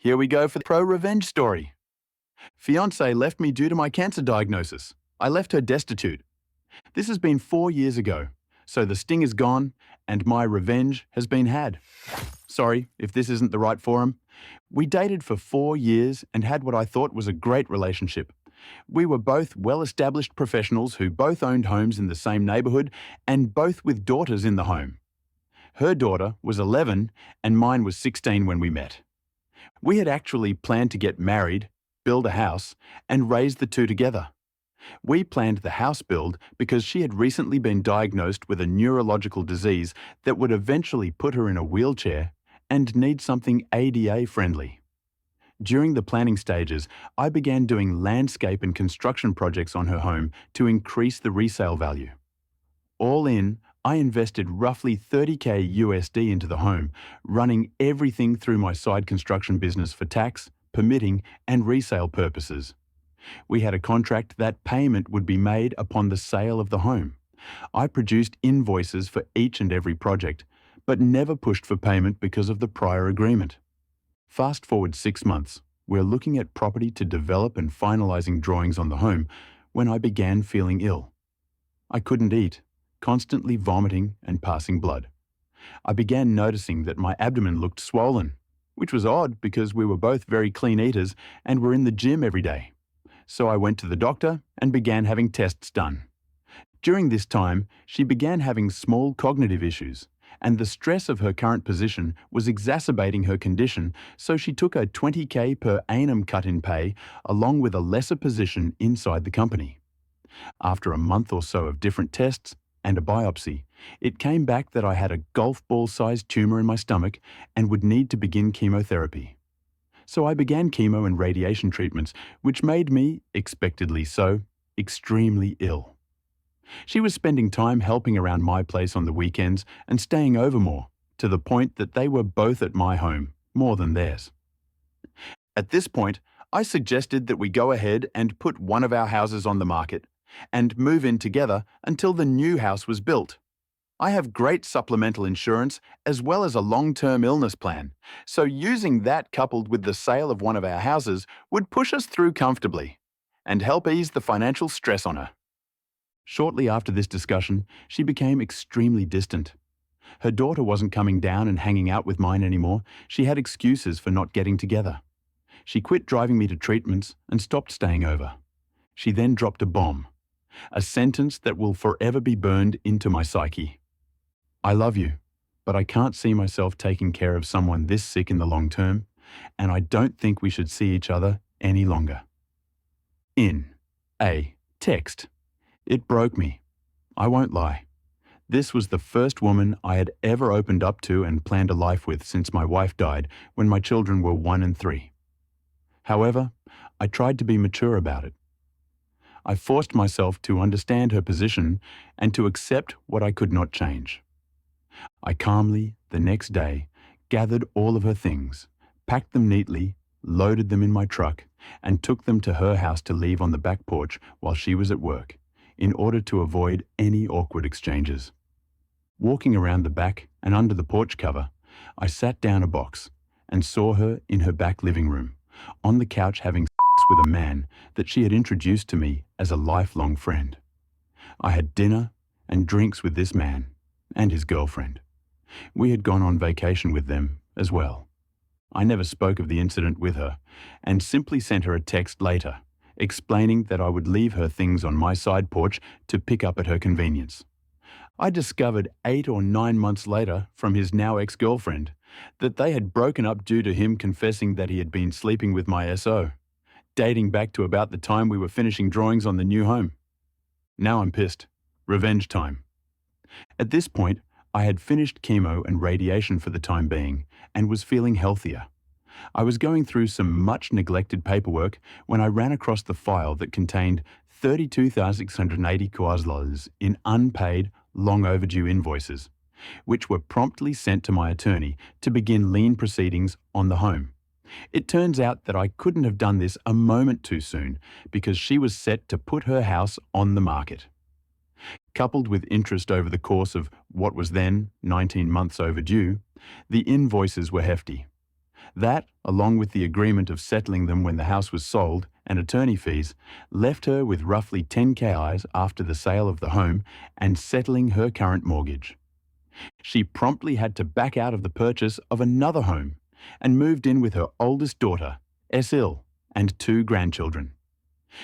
Here we go for the pro-revenge story. Fiancé left me due to my cancer diagnosis. I left her destitute. This has been 4 years ago, so the sting is gone and my revenge has been had. Sorry if this isn't the right forum. We dated for 4 years and had what I thought was a great relationship. We were both well-established professionals who both owned homes in the same neighborhood and both with daughters in the home. Her daughter was 11 and mine was 16 when we met. We had actually planned to get married, build a house, and raise the two together. We planned the house build because she had recently been diagnosed with a neurological disease that would eventually put her in a wheelchair and need something ADA-friendly. During the planning stages, I began doing landscape and construction projects on her home to increase the resale value. All in, I invested roughly $30,000 USD into the home, running everything through my side construction business for tax, permitting, and resale purposes. We had a contract that payment would be made upon the sale of the home. I produced invoices for each and every project, but never pushed for payment because of the prior agreement. Fast forward 6 months, we're looking at property to develop and finalizing drawings on the home when I began feeling ill. I couldn't eat, constantly vomiting and passing blood. I began noticing that my abdomen looked swollen, which was odd because we were both very clean eaters and were in the gym every day. So I went to the doctor and began having tests done. During this time, she began having small cognitive issues, and the stress of her current position was exacerbating her condition, so she took a $20,000 per annum cut in pay along with a lesser position inside the company. After a month or so of different tests and a biopsy, it came back that I had a golf ball-sized tumor in my stomach and would need to begin chemotherapy. So I began chemo and radiation treatments, which made me, expectedly so, extremely ill. She was spending time helping around my place on the weekends and staying over more, to the point that they were both at my home, more than theirs. At this point, I suggested that we go ahead and put one of our houses on the market and move in together until the new house was built. I have great supplemental insurance as well as a long-term illness plan, so using that coupled with the sale of one of our houses would push us through comfortably and help ease the financial stress on her. Shortly after this discussion, she became extremely distant. Her daughter wasn't coming down and hanging out with mine anymore. She had excuses for not getting together. She quit driving me to treatments and stopped staying over. She then dropped a bomb, a sentence that will forever be burned into my psyche. I love you, but I can't see myself taking care of someone this sick in the long term, and I don't think we should see each other any longer. In a text. It broke me. I won't lie. This was the first woman I had ever opened up to and planned a life with since my wife died when my children were 1 and 3. However, I tried to be mature about it. I forced myself to understand her position and to accept what I could not change. I calmly, the next day, gathered all of her things, packed them neatly, loaded them in my truck, and took them to her house to leave on the back porch while she was at work, in order to avoid any awkward exchanges. Walking around the back and under the porch cover, I sat down a box and saw her in her back living room, on the couch having sex with a man that she had introduced to me as a lifelong friend. I had dinner and drinks with this man and his girlfriend. We had gone on vacation with them as well. I never spoke of the incident with her and simply sent her a text later, explaining that I would leave her things on my side porch to pick up at her convenience. I discovered 8 or 9 months later from his now ex-girlfriend that they had broken up due to him confessing that he had been sleeping with my SO, dating back to about the time we were finishing drawings on the new home. Now I'm pissed. Revenge time. At this point, I had finished chemo and radiation for the time being and was feeling healthier. I was going through some much neglected paperwork when I ran across the file that contained $32,680 in unpaid, long overdue invoices, which were promptly sent to my attorney to begin lien proceedings on the home. It turns out that I couldn't have done this a moment too soon because she was set to put her house on the market. Coupled with interest over the course of what was then 19 months overdue, the invoices were hefty. That, along with the agreement of settling them when the house was sold and attorney fees, left her with roughly 10 KIs after the sale of the home and settling her current mortgage. She promptly had to back out of the purchase of another home and moved in with her oldest daughter, Esil, and 2 grandchildren.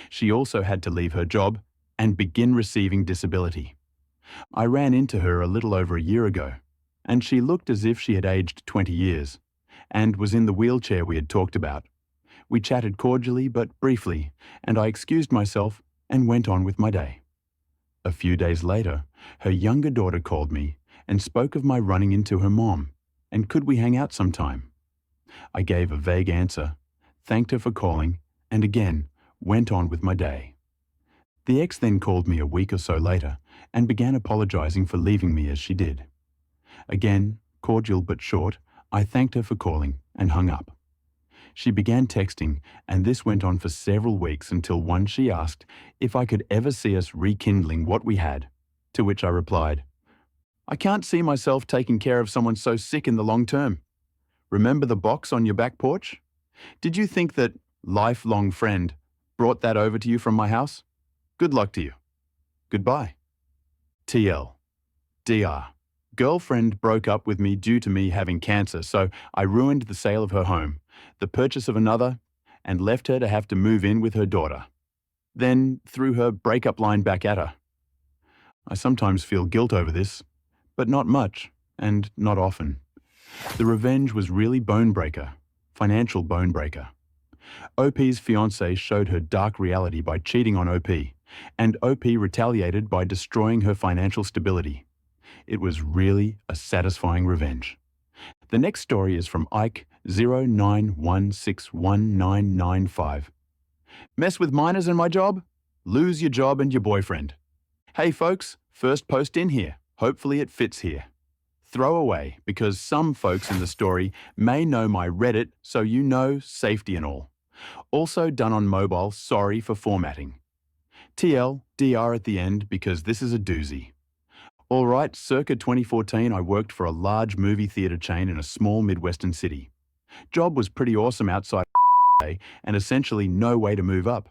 She also had to leave her job and begin receiving disability. I ran into her a little over a year ago, and she looked as if she had aged 20 years and was in the wheelchair we had talked about. We chatted cordially but briefly, and I excused myself and went on with my day. A few days later, her younger daughter called me and spoke of my running into her mom, and could we hang out sometime? I gave a vague answer, thanked her for calling, and again went on with my day. The ex then called me a week or so later and began apologizing for leaving me as she did. Again, cordial but short, I thanked her for calling and hung up. She began texting, and this went on for several weeks until one she asked if I could ever see us rekindling what we had, to which I replied, "I can't see myself taking care of someone so sick in the long term. Remember the box on your back porch? Did you think that lifelong friend brought that over to you from my house? Good luck to you. Goodbye." TL. DR. Girlfriend broke up with me due to me having cancer, so I ruined the sale of her home, the purchase of another, and left her to have to move in with her daughter. Then threw her breakup line back at her. I sometimes feel guilt over this, but not much, and not often. The revenge was really bone breaker, financial bone breaker. OP's fiancé showed her dark reality by cheating on OP, and OP retaliated by destroying her financial stability. It was really a satisfying revenge. The next story is from Ike 09161995. Mess with minors in my job? Lose your job and your boyfriend. Hey folks, first post in here. Hopefully it fits here. Throw away, because some folks in the story may know my Reddit, so you know safety and all. Also done on mobile, sorry for formatting. TL, DR at the end, because this is a doozy. All right, circa 2014, I worked for a large movie theatre chain in a small Midwestern city. Job was pretty awesome outside and essentially no way to move up.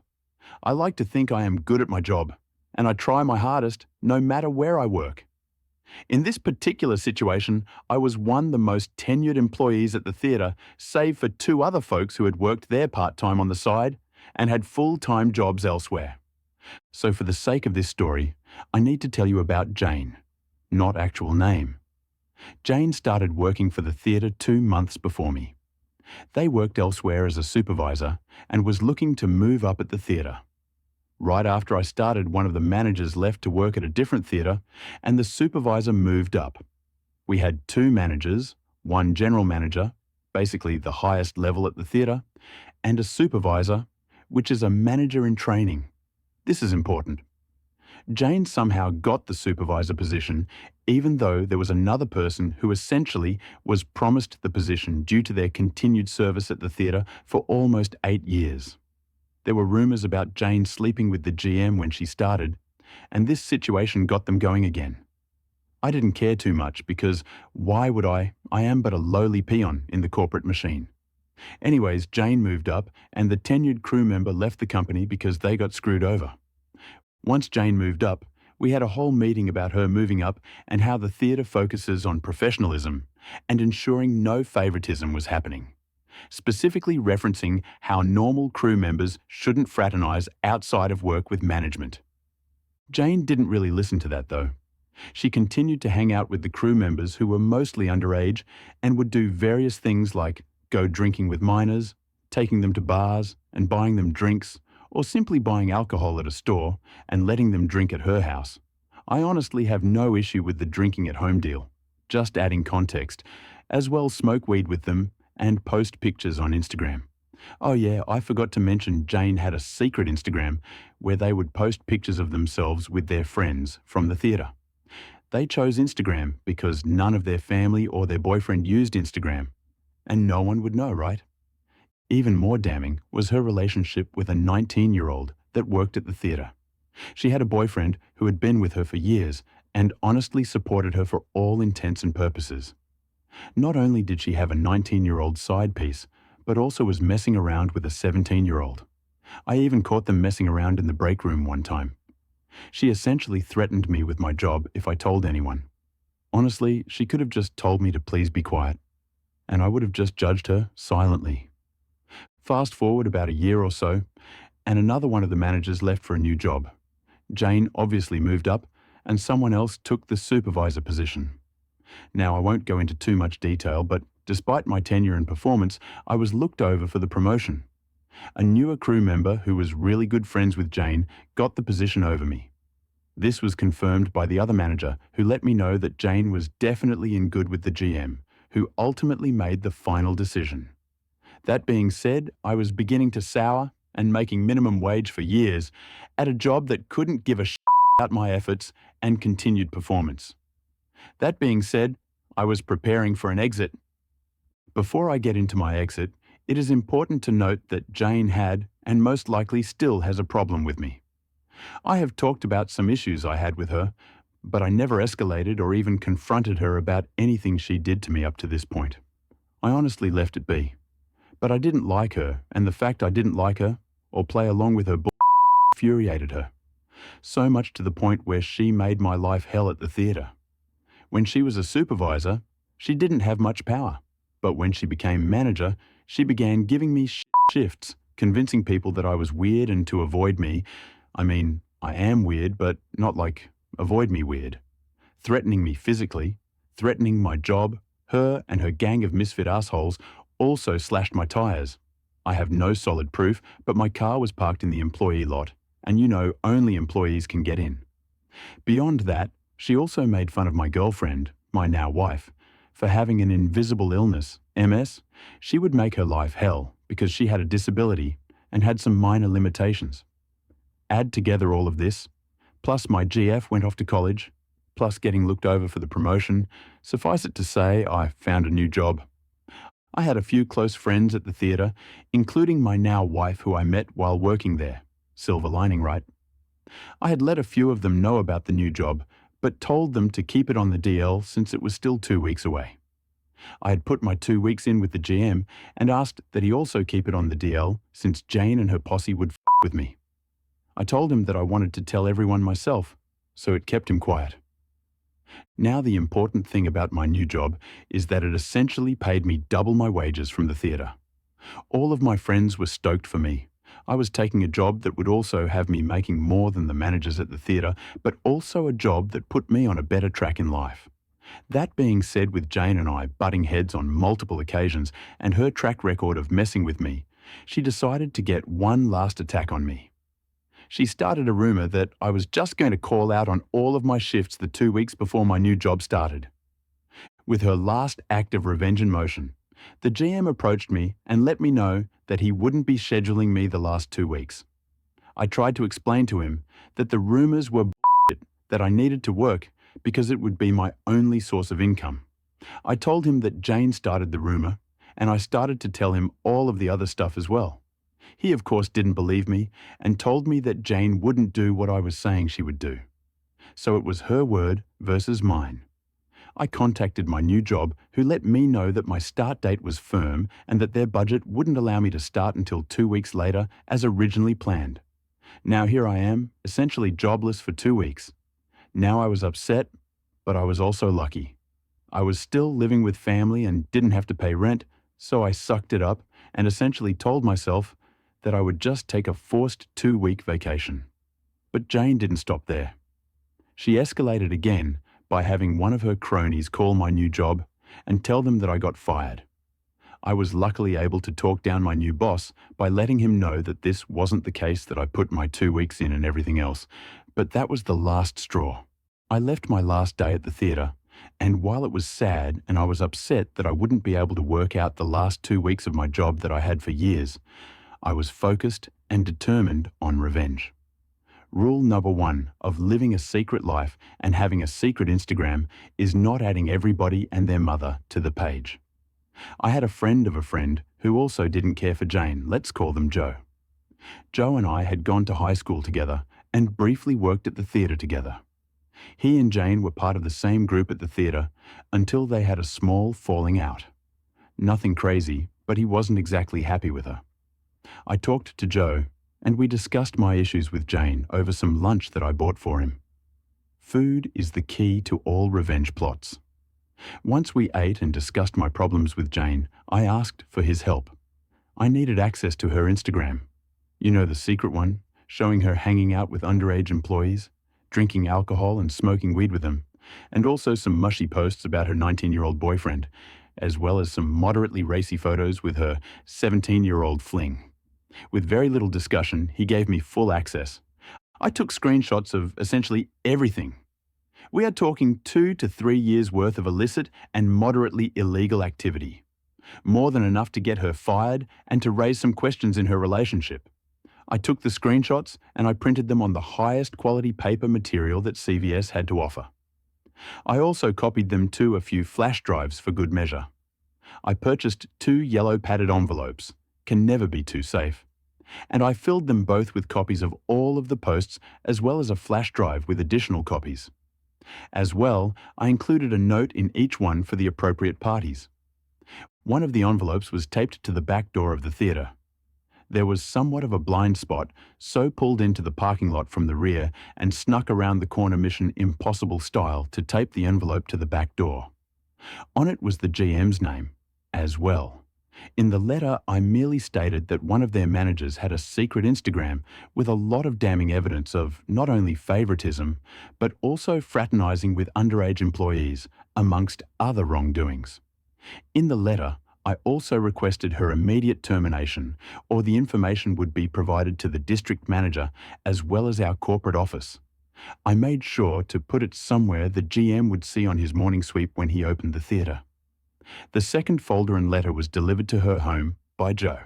I like to think I am good at my job, and I try my hardest no matter where I work. In this particular situation, I was one of the most tenured employees at the theatre, save for 2 other folks who had worked their part-time on the side and had full-time jobs elsewhere. So for the sake of this story, I need to tell you about Jane, not actual name. Jane started working for the theatre 2 months before me. They worked elsewhere as a supervisor and was looking to move up at the theatre. Right after I started, one of the managers left to work at a different theatre, and the supervisor moved up. We had 2 managers, one general manager, basically the highest level at the theatre, and a supervisor, which is a manager in training. This is important. Jane somehow got the supervisor position, even though there was another person who essentially was promised the position due to their continued service at the theatre for almost 8 years. There were rumours about Jane sleeping with the GM when she started, and this situation got them going again. I didn't care too much because why would I? I am but a lowly peon in the corporate machine. Anyways, Jane moved up and the tenured crew member left the company because they got screwed over. Once Jane moved up, we had a whole meeting about her moving up and how the theatre focuses on professionalism and ensuring no favouritism was happening, specifically referencing how normal crew members shouldn't fraternise outside of work with management. Jane didn't really listen to that though. She continued to hang out with the crew members who were mostly underage and would do various things like go drinking with minors, taking them to bars and buying them drinks, or simply buying alcohol at a store and letting them drink at her house. I honestly have no issue with the drinking at home deal, just adding context, as well smoke weed with them and post pictures on Instagram. Oh yeah, I forgot to mention Jane had a secret Instagram where they would post pictures of themselves with their friends from the theatre. They chose Instagram because none of their family or their boyfriend used Instagram, and no one would know, right? Even more damning was her relationship with a 19-year-old that worked at the theatre. She had a boyfriend who had been with her for years and honestly supported her for all intents and purposes. Not only did she have a 19-year-old side piece, but also was messing around with a 17-year-old. I even caught them messing around in the break room one time. She essentially threatened me with my job if I told anyone. Honestly, she could have just told me to please be quiet, and I would have just judged her silently. Fast forward about a year or so, and another one of the managers left for a new job. Jane obviously moved up, and someone else took the supervisor position. Now, I won't go into too much detail, but despite my tenure and performance, I was looked over for the promotion. A newer crew member who was really good friends with Jane got the position over me. This was confirmed by the other manager, who let me know that Jane was definitely in good with the GM, who ultimately made the final decision. That being said, I was beginning to sour and making minimum wage for years at a job that couldn't give a shit about my efforts and continued performance. That being said, I was preparing for an exit. Before I get into my exit, it is important to note that Jane had, and most likely still has, a problem with me. I have talked about some issues I had with her, but I never escalated or even confronted her about anything she did to me up to this point. I honestly left it be. But I didn't like her, and the fact I didn't like her, or play along with her infuriated her. So much to the point where she made my life hell at the theatre. When she was a supervisor, she didn't have much power. But when she became manager, she began giving me shifts, convincing people that I was weird and to avoid me. I mean, I am weird, but not like avoid me weird. Threatening me physically, threatening my job. Her and her gang of misfit assholes also slashed my tires. I have no solid proof, but my car was parked in the employee lot, and only employees can get in. Beyond that, she also made fun of my girlfriend, my now wife, for having an invisible illness, MS. She would make her life hell because she had a disability and had some minor limitations. Add together all of this, plus my GF went off to college, plus getting looked over for the promotion, suffice it to say I found a new job. I had a few close friends at the theatre, including my now wife who I met while working there. Silver lining, right? I had let a few of them know about the new job, but told them to keep it on the DL since it was still 2 weeks away. I had put my 2 weeks in with the GM and asked that he also keep it on the DL since Jane and her posse would with me. I told him that I wanted to tell everyone myself, so it kept him quiet. Now the important thing about my new job is that it essentially paid me double my wages from the theatre. All of my friends were stoked for me. I was taking a job that would also have me making more than the managers at the theatre, but also a job that put me on a better track in life. That being said, with Jane and I butting heads on multiple occasions and her track record of messing with me, she decided to get one last attack on me. She started a rumour that I was just going to call out on all of my shifts the 2 weeks before my new job started. With her last act of revenge in motion, the GM approached me and let me know that he wouldn't be scheduling me the last 2 weeks. I tried to explain to him that the rumours were bullshit, that I needed to work because it would be my only source of income. I told him that Jane started the rumour, and I started to tell him all of the other stuff as well. He, of course, didn't believe me and told me that Jane wouldn't do what I was saying she would do. So it was her word versus mine. I contacted my new job, who let me know that my start date was firm and that their budget wouldn't allow me to start until 2 weeks later as originally planned. Now here I am, essentially jobless for 2 weeks. Now I was upset, but I was also lucky. I was still living with family and didn't have to pay rent, so I sucked it up and essentially told myself that I would just take a forced 2-week vacation. But Jane didn't stop there. She escalated again by having one of her cronies call my new job and tell them that I got fired. I was luckily able to talk down my new boss by letting him know that this wasn't the case, that I put my 2 weeks in and everything else, but that was the last straw. I left my last day at the theatre, and while it was sad and I was upset that I wouldn't be able to work out the last 2 weeks of my job that I had for years, I was focused and determined on revenge. Rule number 1 of living a secret life and having a secret Instagram is not adding everybody and their mother to the page. I had a friend of a friend who also didn't care for Jane. Let's call them Joe. Joe and I had gone to high school together and briefly worked at the theatre together. He and Jane were part of the same group at the theatre until they had a small falling out. Nothing crazy, but he wasn't exactly happy with her. I talked to Joe, and we discussed my issues with Jane over some lunch that I bought for him. Food is the key to all revenge plots. Once we ate and discussed my problems with Jane, I asked for his help. I needed access to her Instagram. You know, the secret one, showing her hanging out with underage employees, drinking alcohol and smoking weed with them, and also some mushy posts about her 19-year-old boyfriend, as well as some moderately racy photos with her 17-year-old fling. With very little discussion, he gave me full access. I took screenshots of essentially everything. We are talking 2 to 3 years worth of illicit and moderately illegal activity. More than enough to get her fired and to raise some questions in her relationship. I took the screenshots and I printed them on the highest quality paper material that CVS had to offer. I also copied them to a few flash drives for good measure. I purchased 2 yellow padded envelopes, can never be too safe, and I filled them both with copies of all of the posts as well as a flash drive with additional copies. As well, I included a note in each one for the appropriate parties. One of the envelopes was taped to the back door of the theatre. There was somewhat of a blind spot, so pulled into the parking lot from the rear and snuck around the corner Mission Impossible style to tape the envelope to the back door. On it was the GM's name, as well. In the letter, I merely stated that one of their managers had a secret Instagram with a lot of damning evidence of not only favoritism, but also fraternizing with underage employees, amongst other wrongdoings. In the letter, I also requested her immediate termination, or the information would be provided to the district manager as well as our corporate office. I made sure to put it somewhere the GM would see on his morning sweep when he opened the theatre. The second folder and letter was delivered to her home by Joe.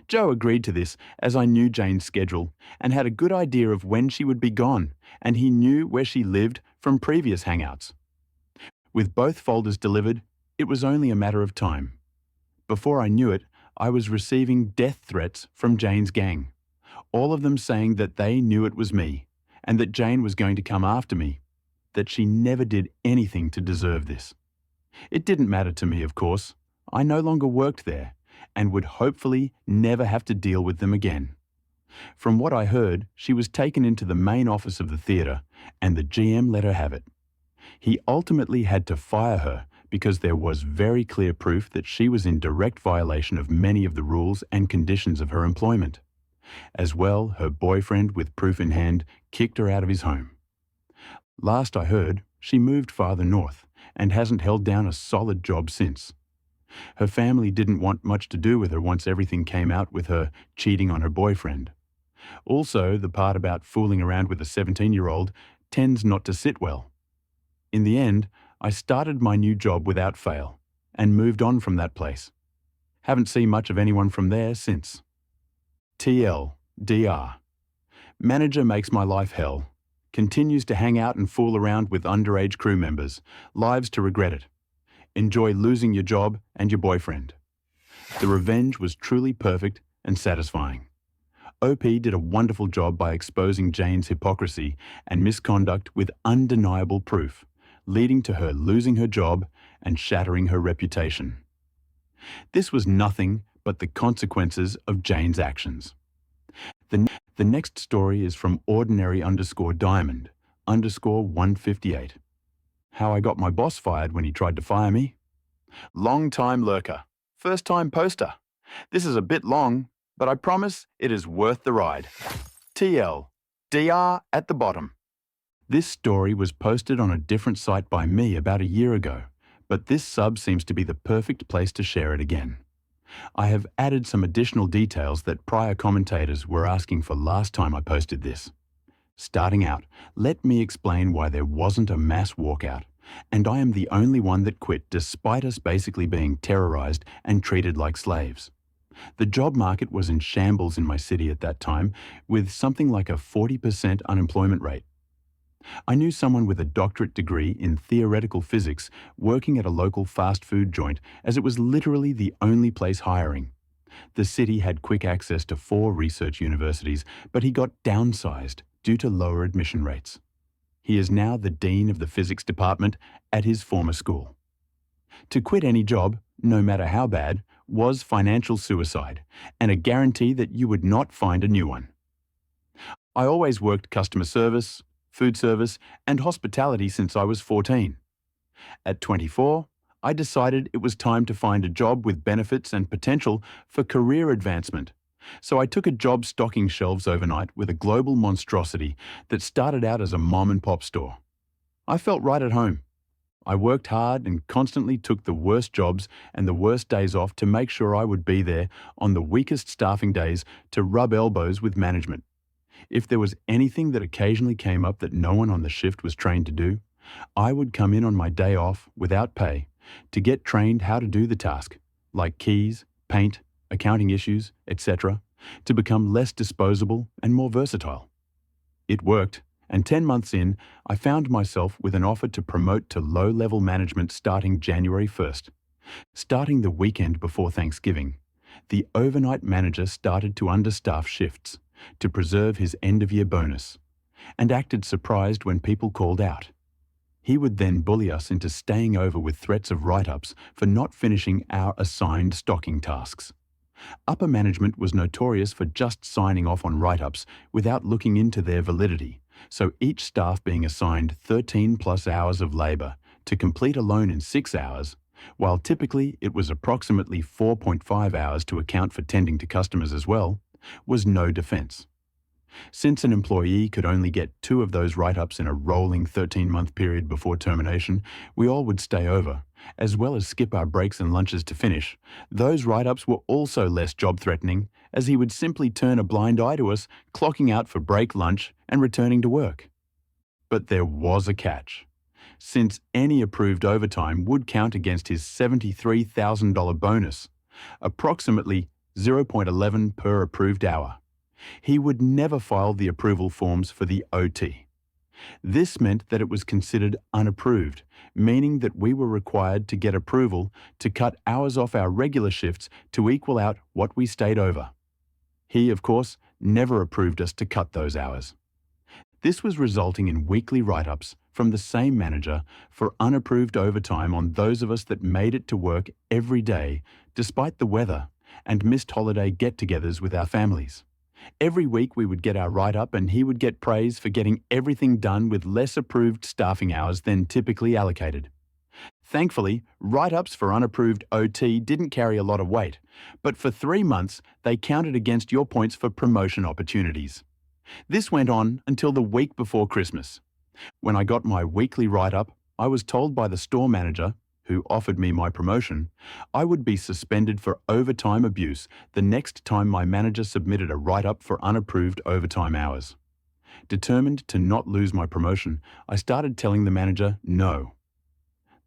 Joe agreed to this as I knew Jane's schedule and had a good idea of when she would be gone, and he knew where she lived from previous hangouts. With both folders delivered, it was only a matter of time. Before I knew it, I was receiving death threats from Jane's gang, all of them saying that they knew it was me and that Jane was going to come after me, that she never did anything to deserve this. It didn't matter to me, of course. I no longer worked there and would hopefully never have to deal with them again. From what I heard, she was taken into the main office of the theatre and the GM let her have it. He ultimately had to fire her because there was very clear proof that she was in direct violation of many of the rules and conditions of her employment. As well, her boyfriend, with proof in hand, kicked her out of his home. Last I heard, she moved farther north and hasn't held down a solid job since. Her family didn't want much to do with her once everything came out with her cheating on her boyfriend. Also, the part about fooling around with a 17-year-old tends not to sit well. In the end, I started my new job without fail and moved on from that place. Haven't seen much of anyone from there since. TLDR. Manager makes my life hell. Continues to hang out and fool around with underage crew members. Lives to regret it. Enjoy losing your job and your boyfriend. The revenge was truly perfect and satisfying. OP did a wonderful job by exposing Jane's hypocrisy and misconduct with undeniable proof, leading to her losing her job and shattering her reputation. This was nothing but the consequences of Jane's actions. The next story is from ordinary_diamond_158. How I got my boss fired when he tried to fire me. Long-time lurker, first-time poster. This is a bit long, but I promise it is worth the ride. TLDR at the bottom. This story was posted on a different site by me about a year ago, but this sub seems to be the perfect place to share it again. I have added some additional details that prior commentators were asking for last time I posted this. Starting out, let me explain why there wasn't a mass walkout, and I am the only one that quit despite us basically being terrorized and treated like slaves. The job market was in shambles in my city at that time, with something like a 40% unemployment rate. I knew someone with a doctorate degree in theoretical physics working at a local fast food joint, as it was literally the only place hiring. The city had quick access to 4 research universities, but he got downsized due to lower admission rates. He is now the dean of the physics department at his former school. To quit any job, no matter how bad, was financial suicide and a guarantee that you would not find a new one. I always worked customer service, food service, and hospitality since I was 14. At 24, I decided it was time to find a job with benefits and potential for career advancement. So I took a job stocking shelves overnight with a global monstrosity that started out as a mom-and-pop store. I felt right at home. I worked hard and constantly took the worst jobs and the worst days off to make sure I would be there on the weakest staffing days to rub elbows with management. If there was anything that occasionally came up that no one on the shift was trained to do, I would come in on my day off without pay to get trained how to do the task, like keys, paint, accounting issues, etc., to become less disposable and more versatile. It worked, and 10 months in, I found myself with an offer to promote to low-level management starting January 1st. Starting the weekend before Thanksgiving, the overnight manager started to understaff shifts to preserve his end-of-year bonus and acted surprised when people called out. He would then bully us into staying over with threats of write-ups for not finishing our assigned stocking tasks. Upper management was notorious for just signing off on write-ups without looking into their validity, so each staff being assigned 13+ hours of labour to complete alone in 6 hours, while typically it was approximately 4.5 hours to account for tending to customers as well, was no defence. Since an employee could only get 2 of those write-ups in a rolling 13-month period before termination, we all would stay over, as well as skip our breaks and lunches to finish. Those write-ups were also less job-threatening, as he would simply turn a blind eye to us, clocking out for break, lunch, and returning to work. But there was a catch. Since any approved overtime would count against his $73,000 bonus, approximately 0.11 per approved hour, he would never file the approval forms for the OT. This meant that it was considered unapproved, meaning that we were required to get approval to cut hours off our regular shifts to equal out what we stayed over. He, of course, never approved us to cut those hours. This was resulting in weekly write-ups from the same manager for unapproved overtime on those of us that made it to work every day despite the weather and missed holiday get-togethers with our families. Every week we would get our write-up and he would get praise for getting everything done with less approved staffing hours than typically allocated. Thankfully, write-ups for unapproved OT didn't carry a lot of weight, but for 3 months they counted against your points for promotion opportunities. This went on until the week before Christmas. When I got my weekly write-up, I was told by the store manager, who offered me my promotion, I would be suspended for overtime abuse the next time my manager submitted a write-up for unapproved overtime hours. Determined to not lose my promotion, I started telling the manager no.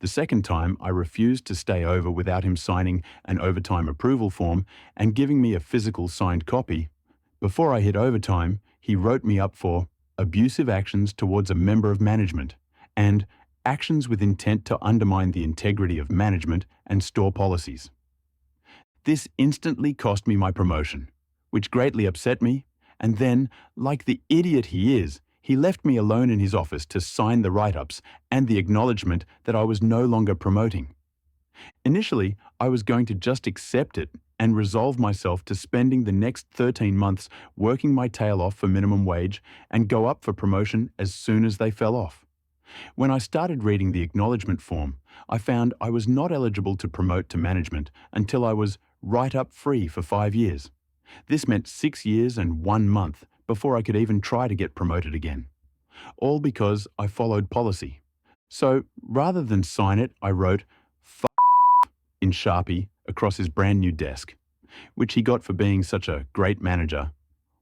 The second time, I refused to stay over without him signing an overtime approval form and giving me a physical signed copy. Before I hit overtime, he wrote me up for abusive actions towards a member of management and actions with intent to undermine the integrity of management and store policies. This instantly cost me my promotion, which greatly upset me, and then, like the idiot he is, he left me alone in his office to sign the write-ups and the acknowledgement that I was no longer promoting. Initially, I was going to just accept it and resolve myself to spending the next 13 months working my tail off for minimum wage and go up for promotion as soon as they fell off. When I started reading the acknowledgement form, I found I was not eligible to promote to management until I was write-up free for 5 years. This meant 6 years and 1 month before I could even try to get promoted again. All because I followed policy. So rather than sign it, I wrote "F*** in Sharpie across his brand new desk, which he got for being such a great manager,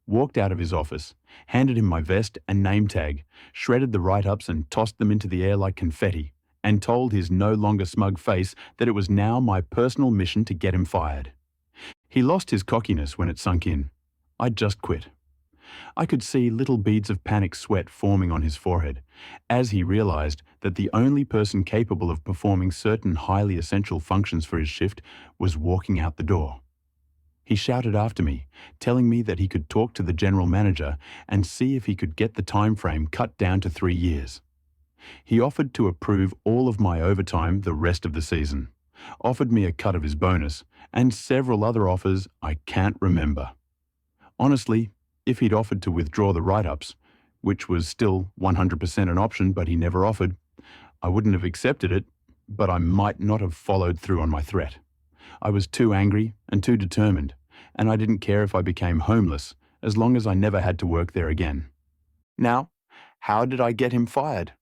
walked out of his office, handed him my vest and name tag, shredded the write-ups and tossed them into the air like confetti, and told his no longer smug face that it was now my personal mission to get him fired. He lost his cockiness when it sunk in. I'd just quit. I could see little beads of panic sweat forming on his forehead as he realized that the only person capable of performing certain highly essential functions for his shift was walking out the door. He shouted after me, telling me that he could talk to the general manager and see if he could get the time frame cut down to 3 years. He offered to approve all of my overtime the rest of the season, offered me a cut of his bonus, and several other offers I can't remember. Honestly, if he'd offered to withdraw the write-ups, which was still 100% an option but he never offered, I wouldn't have accepted it, but I might not have followed through on my threat. I was too angry and too determined, and I didn't care if I became homeless as long as I never had to work there again. Now, how did I get him fired?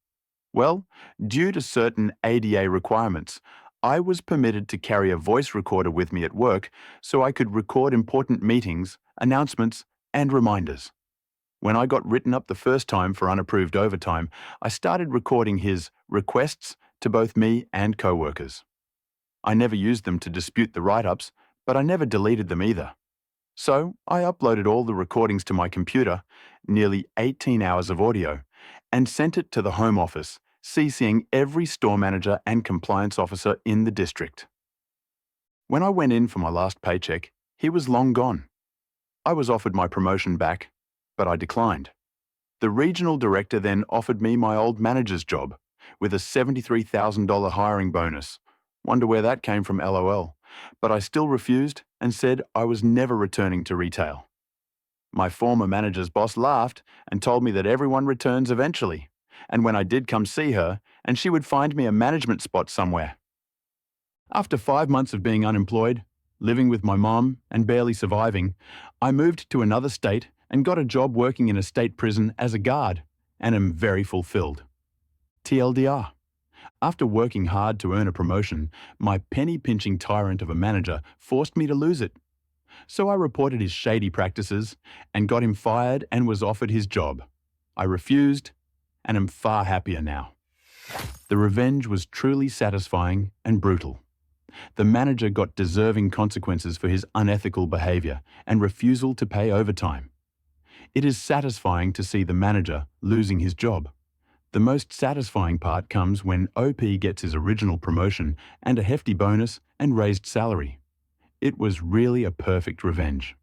Well, due to certain ADA requirements, I was permitted to carry a voice recorder with me at work so I could record important meetings, announcements, and reminders. When I got written up the first time for unapproved overtime, I started recording his requests to both me and co-workers. I never used them to dispute the write-ups, but I never deleted them either. So I uploaded all the recordings to my computer, nearly 18 hours of audio, and sent it to the Home Office, CCing every store manager and compliance officer in the district. When I went in for my last paycheck, he was long gone. I was offered my promotion back, but I declined. The regional director then offered me my old manager's job, with a $73,000 hiring bonus. Wonder where that came from, LOL. But I still refused and said I was never returning to retail. My former manager's boss laughed and told me that everyone returns eventually, and when I did come see her, and she would find me a management spot somewhere. After 5 months of being unemployed, living with my mom and barely surviving, I moved to another state and got a job working in a state prison as a guard, and am very fulfilled. TLDR. After working hard to earn a promotion, my penny-pinching tyrant of a manager forced me to lose it. So I reported his shady practices and got him fired and was offered his job. I refused and am far happier now. The revenge was truly satisfying and brutal. The manager got deserving consequences for his unethical behavior and refusal to pay overtime. It is satisfying to see the manager losing his job. The most satisfying part comes when OP gets his original promotion and a hefty bonus and raised salary. It was really a perfect revenge.